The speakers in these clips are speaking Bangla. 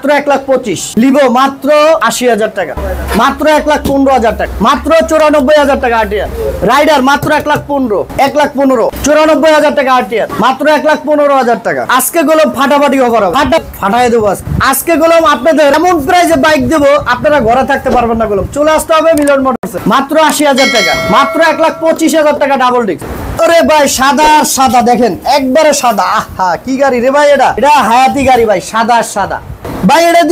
মাত্র 1,25,000 লিবো মাত্র 80,000 টাকা, মাত্র 1,15,000 টাকা, মাত্র 94,000 টাকা আরটিআর। রাইডার মাত্র 1,15,000, 1,15,000, 94,000 টাকা আরটিআর, মাত্র 1,15,000 টাকা। আজকে গোলাম ফাটাফাটি অফার হবে, ফাটাই দেবো আজকে গোলাম আপনাদের এমন প্রাইসে বাইক দেবো আপনারা ঘরে থাকতে পারবেন না। গোলাম চলে আসতে হবে মিলন মোটরসে, মাত্র 80,000 টাকা, মাত্র 1,25,000 টাকা ডাবল ডিস্ক। আরে ভাই সাদা সাদা দেখেন একবারে সাদা, আহা কি গাড়ি রে ভাই, এটা হায়াতি গাড়ি ভাই, সাদা সাদা ভাই। এটা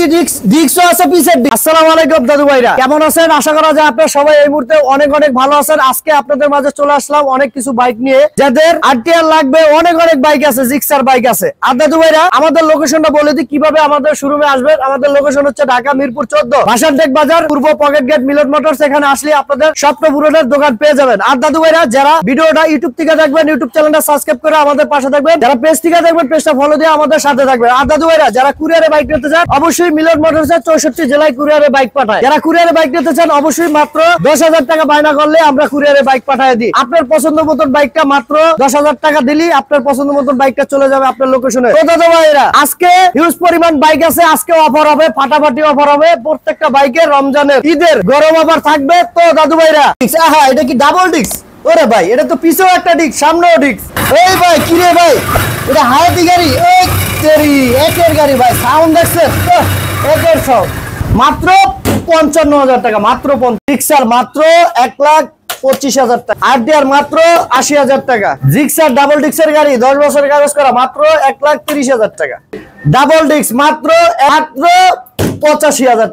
ডিস্কও আছে পিছের। আসসালামু আলাইকুম দাদু ভাইরা, কেমন আছেন? আশা করা যায় আপনারা সবাই এই মুহূর্তে অনেক অনেক ভালো আছেন। আজকে আপনাদের মাঝে চলে আসলাম অনেক কিছু বাইক নিয়ে, যাদের আরটিআর লাগবে, অনেক অনেক বাইক আছে, জিক্সার বাইক আছে। আর দাদু ভাইরা আমাদের লোকেশনটা বলে দিই কিভাবে আমাদের শোরুমে আসবেন। আমাদের লোকেশন হচ্ছে ঢাকা মিরপুর 14 ভাসানটেক বাজার, পূর্ব পকেট গেট মিলন মোটরস। এখানে আসলে আপনাদের স্বপ্ন পূরণের দোকান পেয়ে যাবেন। আর দাদু ভাইরা যারা ভিডিওটা ইউটিউব থেকে দেখবেন, ইউটিউব চ্যানেলটা সাবস্ক্রাইব করে আমাদের পাশে থাকবেন। যারা পেজ থেকে দেখবেন, পেজটা ফলো দিয়ে আমাদের সাথে থাকবেন। আর দাদু ভাইরা যারা কুরিয়ারে বাইক নিতে চান, অবশ্যই মিলন মোটরসের 64 জেলায় কুরিয়ারে বাইক পাঠায়। যারা কুরিয়ারে বাইক নিতে চান অবশ্যই মাত্র 10,000 টাকা বায়না করলে আমরা কুরিয়ারে বাইক পাঠিয়ে দিই। আপনার পছন্দ মতন বাইকটা মাত্র 10,000 টাকা দিলি আপনার পছন্দ মতন বাইকটা চলে যাবে আপনার লোকেশনে। তো দাদু ভাইরা আজকে হিউজ পরিমাণ বাইক আছে, আজকে অফার হবে, ফাটাফাটি অফার হবে। প্রত্যেকটা বাইকের রমজানের ঈদের গরম অফার থাকবে। তো দাদু ভাইরা আহা এটা কি ডাবল ডিস্ক? ওরে ভাই এটা তো পিছেও একটা ডিস্ক, সামনেও ডিস্ক। এই ভাই কি রে ভাই, এটা হায়াতি গাড়ি, এই তেরি একের গাড়ি ভাই, সাউন্ড দেখছেন? একের সব মাত্র 55,000 টাকা, মাত্র 50। মাত্র 1,25,000 টাকা, আরটিআর মাত্র 80,000 টাকা। জিক্সার ডাবল ডিস্কের গাড়ি 10 বছরের কাগজ করা, মাত্র 1,30,000 টাকা। ডাবল ডিস্ক মাত্র 85,000